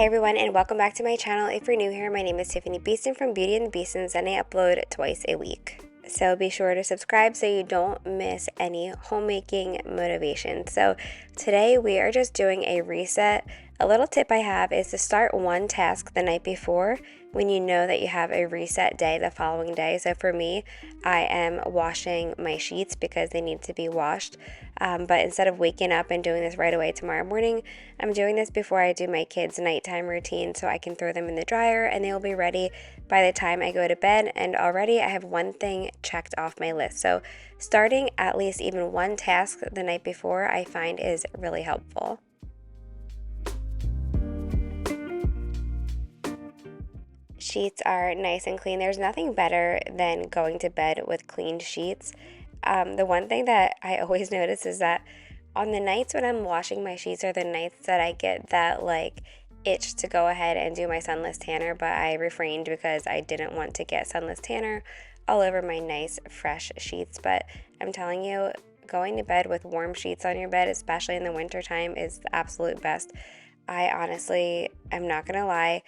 Hey everyone, and welcome back to my channel. If you're new here, my name is Tiffani Beaston from Beauty and the Beastons, and I upload twice a week. So be sure to subscribe so you don't miss any homemaking motivation. So today we are just doing a reset. A little tip I have is to start one task the night before when you know that you have a reset day the following day. So for me, I am washing my sheets because they need to be washed. But instead of waking up and doing this right away tomorrow morning, I'm doing this before I do my kids' nighttime routine so I can throw them in the dryer and they will be ready by the time I go to bed. And already I have one thing checked off my list. So starting at least even one task the night before I find is really helpful. Sheets are nice and clean. There's nothing better than going to bed with clean sheets. The one thing that I always notice is that on the nights when I'm washing my sheets are the nights that I get that itch to go ahead and do my sunless tanner, but I refrained because I didn't want to get sunless tanner all over my nice fresh sheets. But I'm telling you, going to bed with warm sheets on your bed, especially in the winter time, is the absolute best. I honestly, I'm not gonna lie,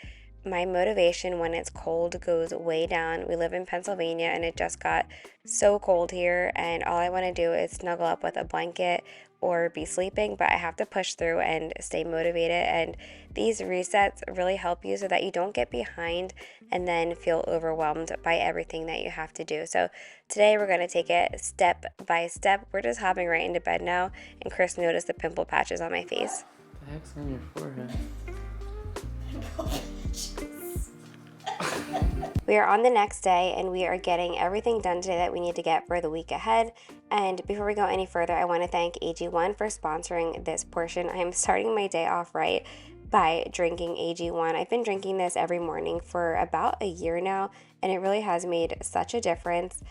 my motivation when it's cold goes way down. We live in Pennsylvania and it just got so cold here, and all I want to do is snuggle up with a blanket or be sleeping, but I have to push through and stay motivated. And these resets really help you so that you don't get behind and then feel overwhelmed by everything that you have to do. So today we're going to take it step by step. We're just hopping right into bed now, and Chris noticed the pimple patches on my face. What the heck's on your forehead? We are on the next day and we are getting everything done today that we need to get for the week ahead. And before we go any further, I want to thank AG1 for sponsoring this portion. I am starting my day off right by drinking AG1. I've been drinking this every morning for about a year now, and it really has made such a difference.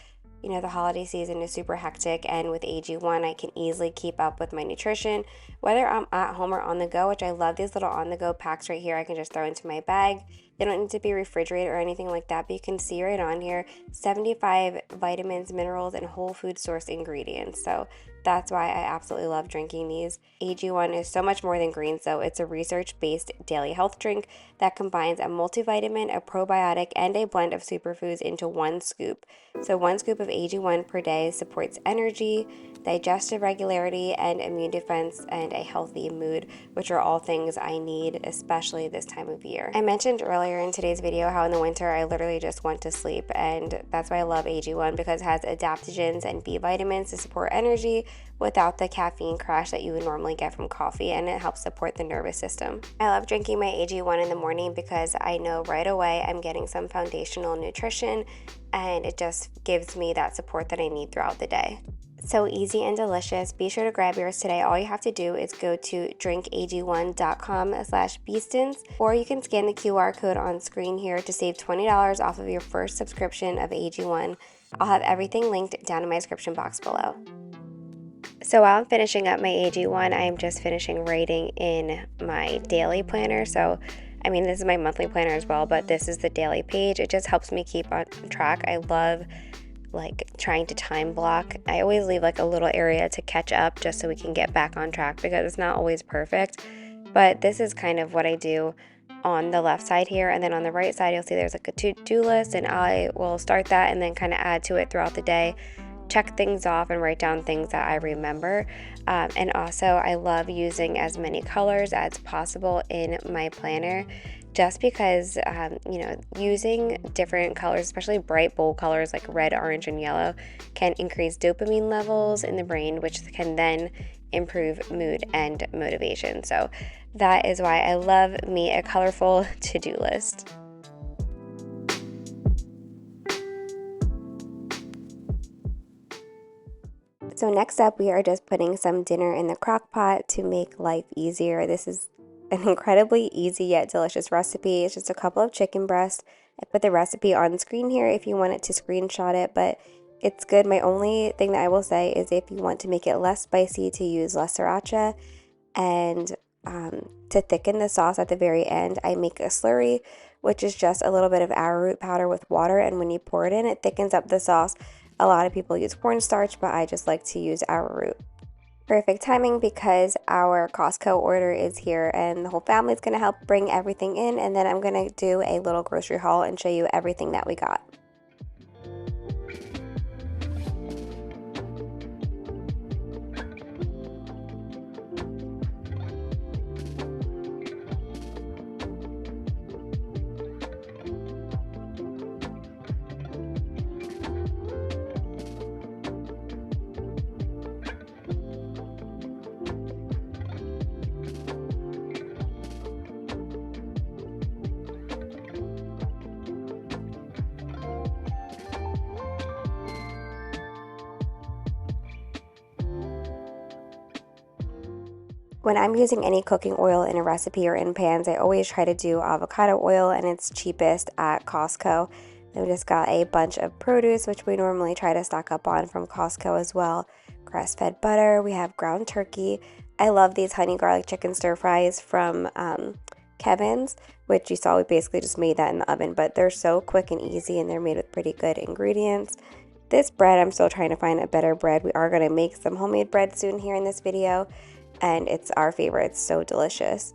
You know, the holiday season is super hectic, and with AG1, I can easily keep up with my nutrition, whether I'm at home or on the go, which I love these little on-the-go packs right here. I can just throw into my bag. They don't need to be refrigerated or anything like that, but you can see right on here, 75 vitamins, minerals, and whole food source ingredients. So that's why I absolutely love drinking these. AG1 is so much more than greens though. It's a research-based daily health drink that combines a multivitamin, a probiotic, and a blend of superfoods into one scoop. So one scoop of AG1 per day supports energy, digestive regularity, and immune defense, and a healthy mood, which are all things I need, especially this time of year. I mentioned earlier in today's video how in the winter I literally just want to sleep, and that's why I love AG1, because it has adaptogens and B vitamins to support energy without the caffeine crash that you would normally get from coffee, and it helps support the nervous system. I love drinking my AG1 in the morning because I know right away I'm getting some foundational nutrition, and it just gives me that support that I need throughout the day. So easy and delicious. Be sure to grab yours today. All you have to do is go to drinkag1.com/Beastons, or you can scan the QR code on screen here to save $20 off of your first subscription of AG1. I'll have everything linked down in my description box below. So while I'm finishing up my AG1, I am just finishing writing in my daily planner. So I mean, this is my monthly planner as well, but this is the daily page. It just helps me keep on track. I love trying to time block. I always leave a little area to catch up just so we can get back on track, because it's not always perfect. But this is kind of what I do on the left side here, and then on the right side you'll see there's a to-do list, and I will start that and then kind of add to it throughout the day, check things off and write down things that I remember. And also I love using as many colors as possible in my planner, just because using different colors, especially bright bold colors like red, orange, and yellow, can increase dopamine levels in the brain, which can then improve mood and motivation. So that is why I love me a colorful to-do list. So next up, we are just putting some dinner in the crock pot to make life easier. This is an incredibly easy yet delicious recipe. It's just a couple of chicken breasts. I put the recipe on screen here if you wanted to screenshot it, but it's good. My only thing that I will say is if you want to make it less spicy, to use less sriracha, and to thicken the sauce at the very end, I make a slurry, which is just a little bit of arrowroot powder with water, and when you pour it in, it thickens up the sauce. A lot of people use cornstarch, but I just like to use arrowroot. Perfect timing because our Costco order is here and the whole family is going to help bring everything in, and then I'm going to do a little grocery haul and show you everything that we got. When I'm using any cooking oil in a recipe or in pans, I always try to do avocado oil, and it's cheapest at Costco. Then we just got a bunch of produce, which we normally try to stock up on from Costco as well. Grass-fed butter, we have ground turkey. I love these honey garlic chicken stir fries from Kevin's, which you saw we basically just made that in the oven, but they're so quick and easy and they're made with pretty good ingredients. This bread, I'm still trying to find a better bread. We are going to make some homemade bread soon here in this video, and it's our favorite. It's so delicious.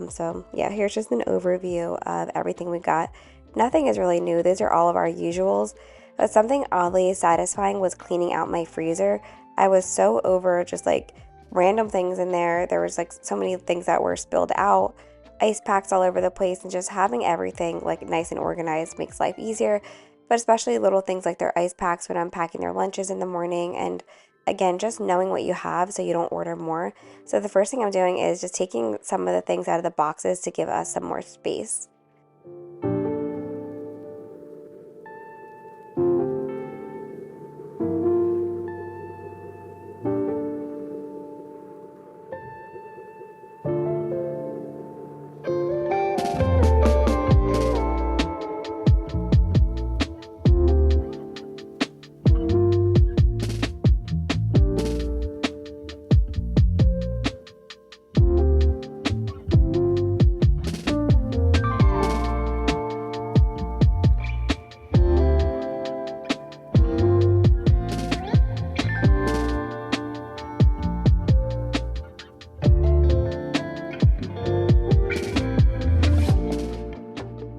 So yeah, here's just an overview of everything we got. Nothing is really new. These are all of our usuals, but something oddly satisfying was cleaning out my freezer. I was so over just like random things in there. There was like so many things that were spilled out, ice packs all over the place, and just having everything like nice and organized makes life easier. But especially little things like their ice packs when I'm packing their lunches in the morning, and again, just knowing what you have so you don't order more. So the first thing I'm doing is just taking some of the things out of the boxes to give us some more space.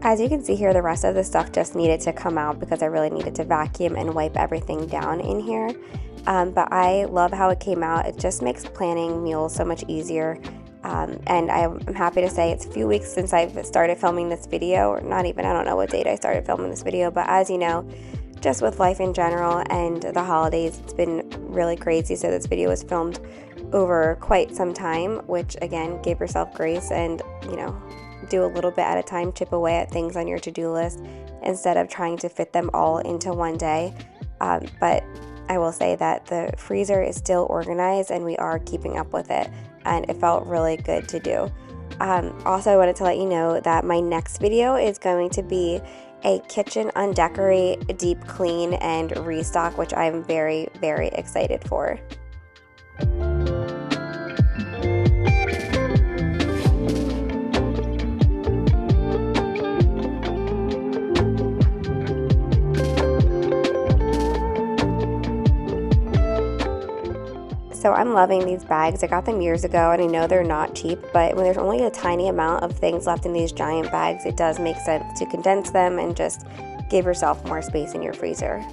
As you can see here, the rest of the stuff just needed to come out because I really needed to vacuum and wipe everything down in here. But I love how it came out. It just makes planning meals so much easier. And I'm happy to say it's a few weeks since I've started filming this video, or not even, I don't know what date I started filming this video, but as you know, just with life in general and the holidays, it's been really crazy. So this video was filmed over quite some time, which again, give yourself grace and, do a little bit at a time, chip away at things on your to-do list instead of trying to fit them all into one day. But I will say that the freezer is still organized and we are keeping up with it, and it felt really good to do. Also, I wanted to let you know that my next video is going to be a kitchen undecorate, deep clean, and restock, which I'm very, very excited for. So I'm loving these bags. I got them years ago and I know they're not cheap, but when there's only a tiny amount of things left in these giant bags, it does make sense to condense them and just give yourself more space in your freezer.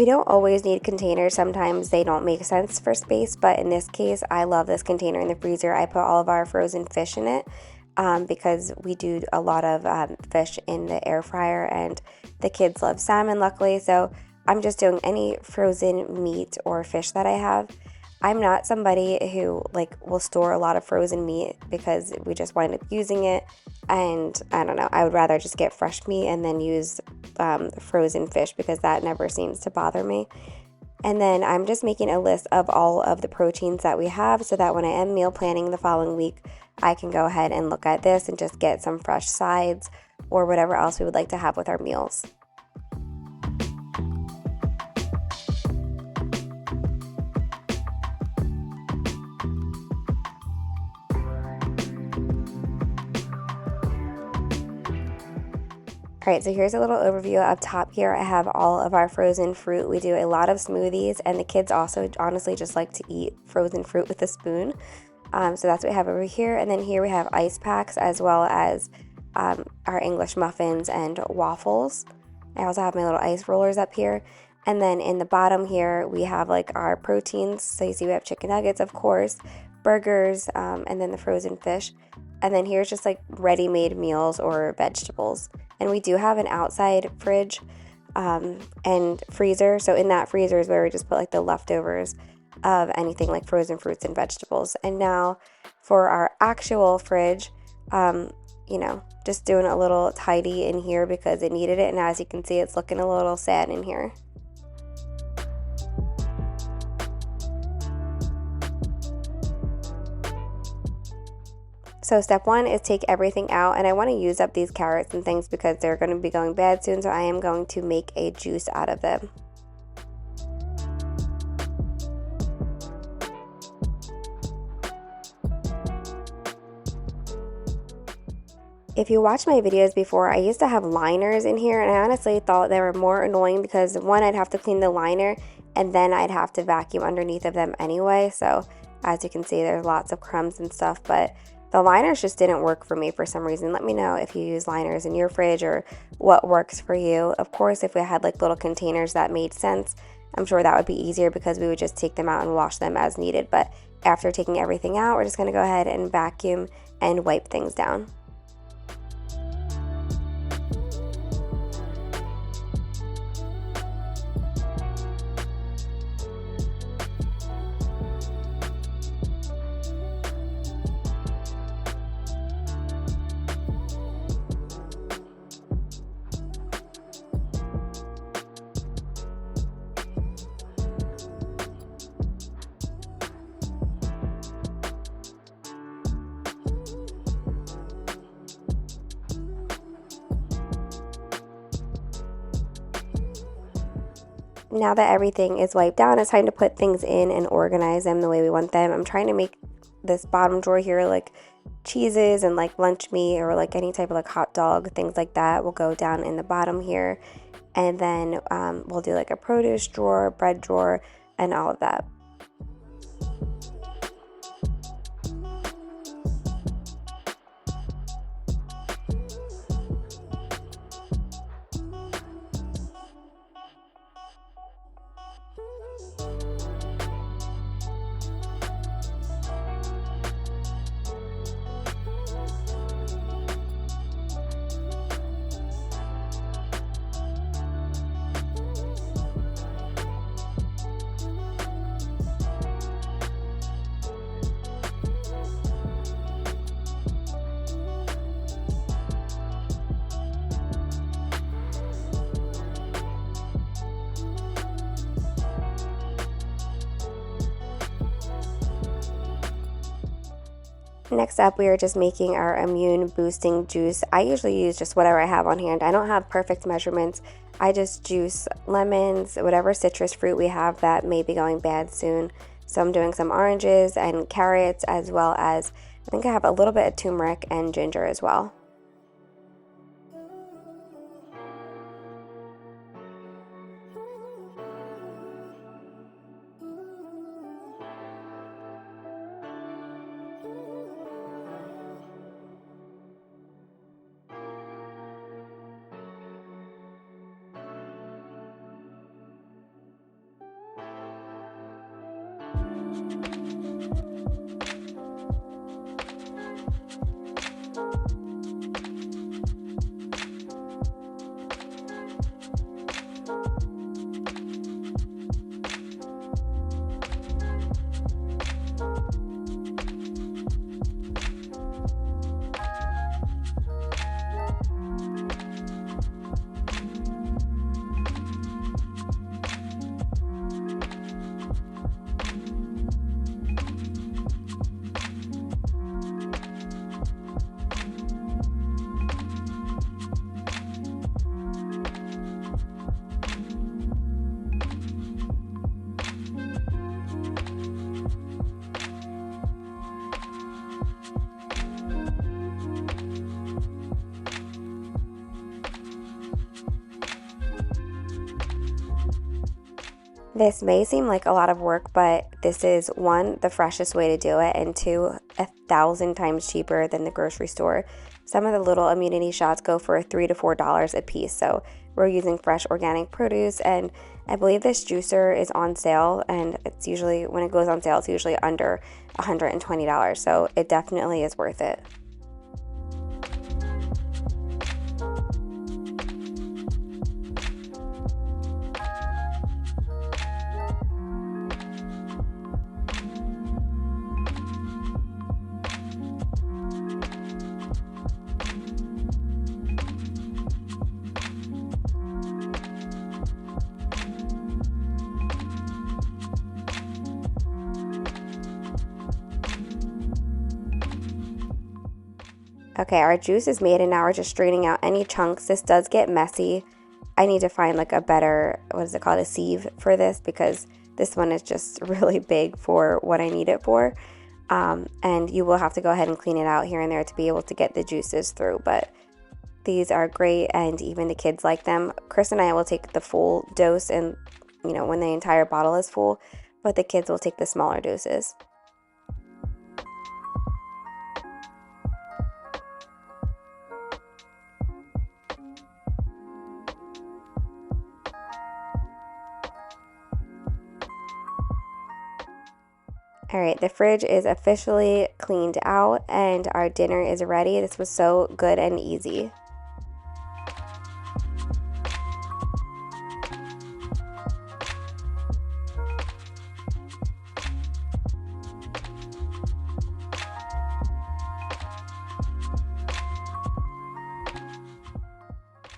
We don't always need containers. Sometimes they don't make sense for space, but in this case, I love this container in the freezer. I put all of our frozen fish in it because we do a lot of fish in the air fryer, and the kids love salmon, luckily. So I'm just doing any frozen meat or fish that I have. I'm not somebody who will store a lot of frozen meat because we just wind up using it, and I don't know, I would rather just get fresh meat and then use frozen fish because that never seems to bother me. And then I'm just making a list of all of the proteins that we have so that when I am meal planning the following week, I can go ahead and look at this and just get some fresh sides or whatever else we would like to have with our meals. All right, so here's a little overview. Up top here, I have all of our frozen fruit. We do a lot of smoothies, and the kids also honestly just like to eat frozen fruit with a spoon. So that's what we have over here. And then here we have ice packs as well as our English muffins and waffles. I also have my little ice rollers up here. And then in the bottom here, we have our proteins. So you see we have chicken nuggets, of course, burgers, and then the frozen fish. And then here's just ready-made meals or vegetables. And we do have an outside fridge and freezer. So in that freezer is where we just put the leftovers of anything like frozen fruits and vegetables. And now for our actual fridge, just doing a little tidy in here because it needed it. And as you can see, it's looking a little sad in here. So step one is take everything out, and I want to use up these carrots and things because they're going to be going bad soon, so I am going to make a juice out of them. If you watched my videos before, I used to have liners in here, and I honestly thought they were more annoying because one, I'd have to clean the liner, and then I'd have to vacuum underneath of them anyway. So as you can see, there's lots of crumbs and stuff, but the liners just didn't work for me for some reason. Let me know if you use liners in your fridge or what works for you. Of course, if we had little containers that made sense, I'm sure that would be easier because we would just take them out and wash them as needed. But after taking everything out, we're just going to go ahead and vacuum and wipe things down. Now that everything is wiped down, it's time to put things in and organize them the way we want them. I'm trying to make this bottom drawer here cheeses and lunch meat or any type of hot dog, things like that will go down in the bottom here. And then we'll do a produce drawer, bread drawer, and all of that. Next up, we are just making our immune boosting juice. I usually use just whatever I have on hand. I don't have perfect measurements. I just juice lemons, whatever citrus fruit we have that may be going bad soon. So I'm doing some oranges and carrots, as well as I think I have a little bit of turmeric and ginger as well. This may seem like a lot of work, but this is one, the freshest way to do it, and two, 1,000 times cheaper than the grocery store. Some of the little immunity shots go for $3 to $4 a piece, so we're using fresh organic produce, and I believe this juicer is on sale, and it's usually, when it goes on sale, it's usually under $120, so it definitely is worth it. Okay, our juice is made and now we're just straining out any chunks. This does get messy. I need to find like a better, what is it called, a sieve for this, because this one is just really big for what I need it for. And you will have to go ahead and clean it out here and there to be able to get the juices through. But these are great and even the kids like them. Chris and I will take the full dose and, when the entire bottle is full, but the kids will take the smaller doses. All right, the fridge is officially cleaned out and our dinner is ready. This was so good and easy.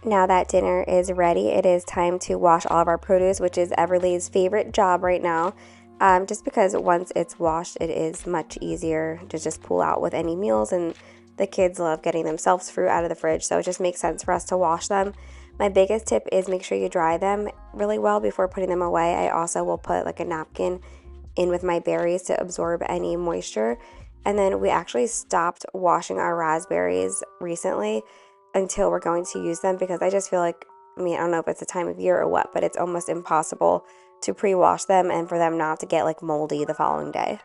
Now that dinner is ready, it is time to wash all of our produce, which is Everly's favorite job right now. Just because once it's washed, it is much easier to just pull out with any meals, and the kids love getting themselves fruit out of the fridge, so it just makes sense for us to wash them. My biggest tip is make sure you dry them really well before putting them away. I also will put like a napkin in with my berries to absorb any moisture. And then we actually stopped washing our raspberries recently until we're going to use them, because I just feel like, I don't know if it's the time of year or what, but it's almost impossible to pre-wash them and for them not to get like moldy the following day.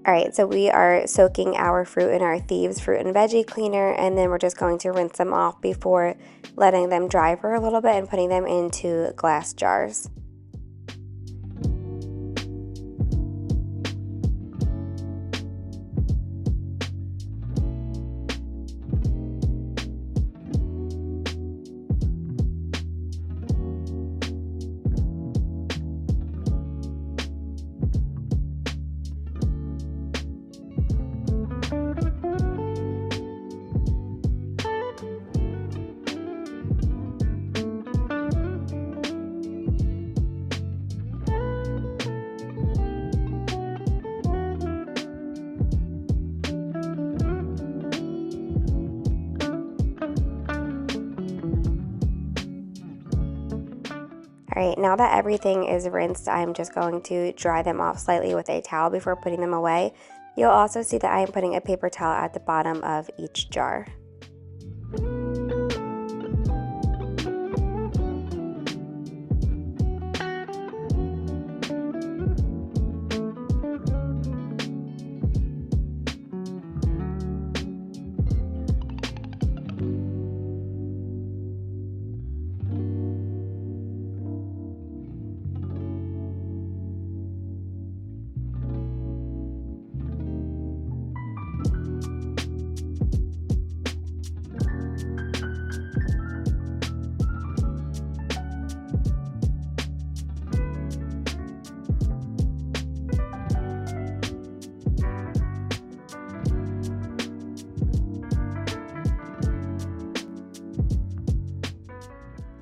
All right, so we are soaking our fruit in our Thieves fruit and veggie cleaner, and then we're just going to rinse them off before letting them dry for a little bit and putting them into glass jars. All right, now that everything is rinsed, I'm just going to dry them off slightly with a towel before putting them away. You'll also see that I am putting a paper towel at the bottom of each jar.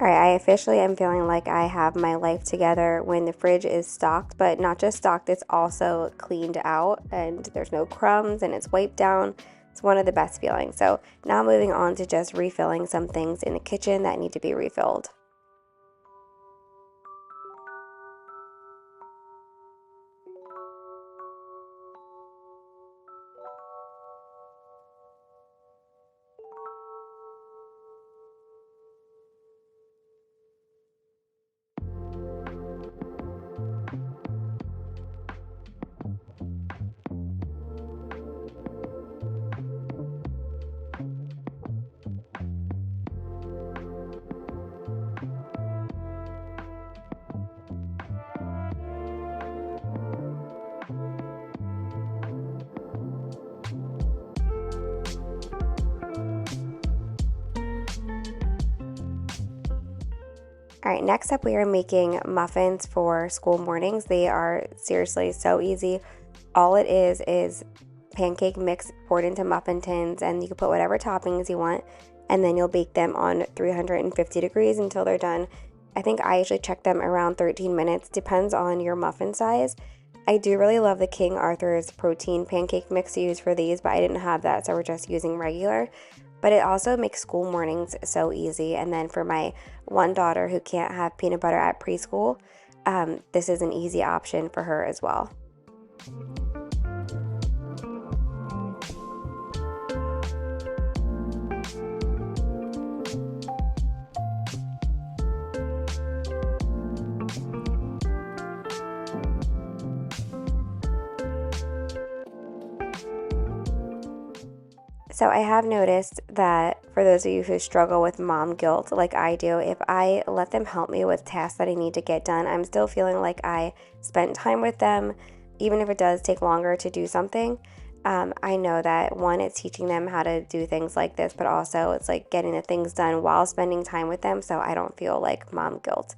Alright, I officially am feeling like I have my life together when the fridge is stocked, but not just stocked, it's also cleaned out and there's no crumbs and it's wiped down. It's one of the best feelings. So now moving on to just refilling some things in the kitchen that need to be refilled. All right, next up we are making muffins for school mornings. They are seriously so easy. All it is pancake mix poured into muffin tins, and you can put whatever toppings you want, and then you'll bake them on 350 degrees until they're done. I think I usually check them around 13 minutes, depends on your muffin size. I do really love the King Arthur's protein pancake mix to use for these, but I didn't have that, so we're just using regular. But it also makes school mornings so easy. And then for my one daughter who can't have peanut butter at preschool, this is an easy option for her as well. So I have noticed that for those of you who struggle with mom guilt like I do, if I let them help me with tasks that I need to get done, I'm still feeling like I spent time with them, even if it does take longer to do something. I know that one, it's teaching them how to do things like this, but also it's like getting the things done while spending time with them, so I don't feel like mom guilt.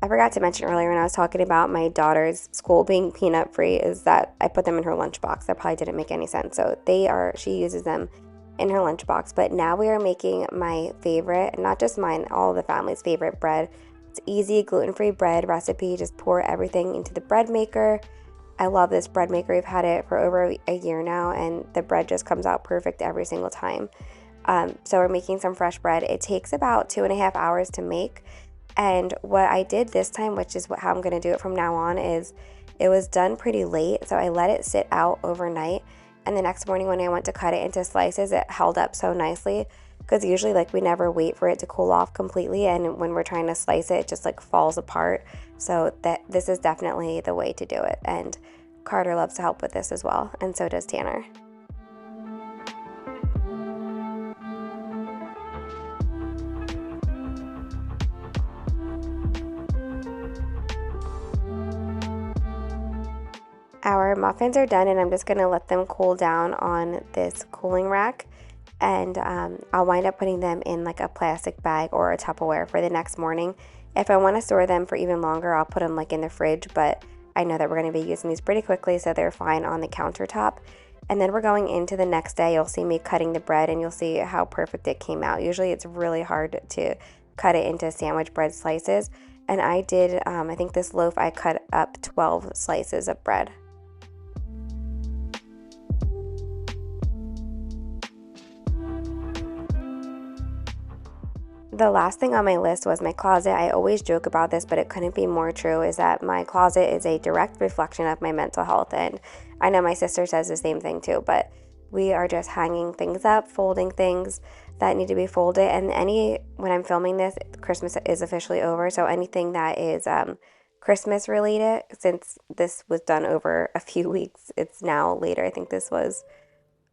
I forgot to mention earlier when I was talking about my daughter's school being peanut free is that I put them in her lunchbox. That probably didn't make any sense. So she uses them in her lunchbox. But now we are making my favorite, not just mine, all of the family's favorite bread. It's easy gluten-free bread recipe. Just pour everything into the bread maker. I love this bread maker. We've had it for over a year now, and the bread just comes out perfect every single time. So we're making some fresh bread. It takes about 2.5 hours to make. And what I did this time, which is how I'm going to do it from now on, is it was done pretty late, so I let it sit out overnight. And the next morning when I went to cut it into slices, it held up so nicely, because usually we never wait for it to cool off completely, and when we're trying to slice it, it just falls apart. So this is definitely the way to do it. And Carter loves to help with this as well, and so does Tanner. Our muffins are done, and I'm just going to let them cool down on this cooling rack, and I'll wind up putting them in a plastic bag or a Tupperware for the next morning. If I want to store them for even longer, I'll put them in the fridge, but I know that we're going to be using these pretty quickly, so they're fine on the countertop. And then we're going into the next day. You'll see me cutting the bread and you'll see how perfect it came out. Usually it's really hard to cut it into sandwich bread slices. And I did, I think this loaf I cut up 12 slices of bread. The last thing on my list was my closet. I always joke about this, but it couldn't be more true, is that my closet is a direct reflection of my mental health. And I know my sister says the same thing too, but we are just hanging things up, folding things that need to be folded. And when I'm filming this, Christmas is officially over. So anything that is Christmas related, since this was done over a few weeks, it's now later. I think this was,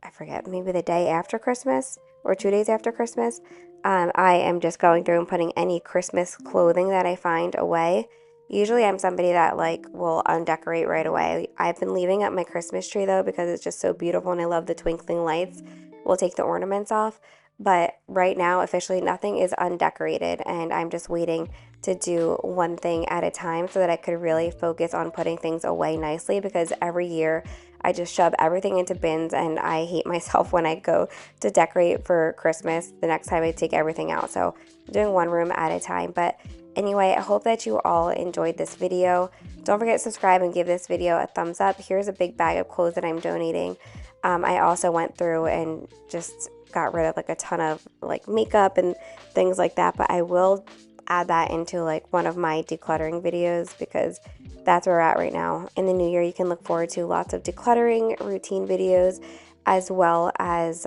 I forget, maybe the day after Christmas or 2 days after Christmas. I am just going through and putting any Christmas clothing that I find away. Usually I'm somebody that will undecorate right away. I've been leaving up my Christmas tree though because it's just so beautiful and I love the twinkling lights. We'll take the ornaments off. But right now, officially nothing is undecorated and I'm just waiting to do one thing at a time so that I could really focus on putting things away nicely, because every year I just shove everything into bins and I hate myself when I go to decorate for Christmas the next time I take everything out. So I'm doing one room at a time. But anyway, I hope that you all enjoyed this video. Don't forget to subscribe and give this video a thumbs up. Here's a big bag of clothes that I'm donating. I also went through and just got rid of a ton of makeup and things like that, but I will add that into one of my decluttering videos because that's where we're at right now. In the new year, you can look forward to lots of decluttering routine videos, as well as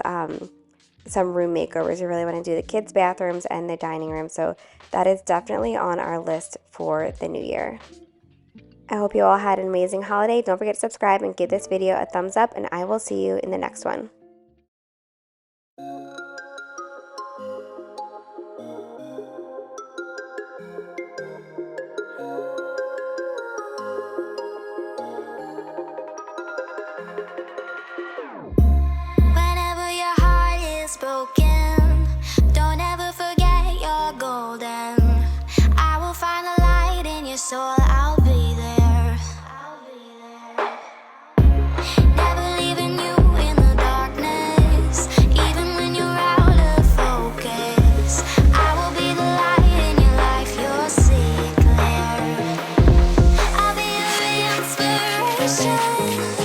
some room makeovers. We really want to do the kids' bathrooms and the dining room, so that is definitely on our list for the new year. I hope you all had an amazing holiday. Don't forget to subscribe and give this video a thumbs up, and I will see you in the next one. Whenever your heart is broken, don't ever forget you're golden. I will find the light in your soul, I'll be there. Never leaving you in the darkness, even when you're out of focus. I will be the light in your life, you'll see it clear. I'll be your inspiration.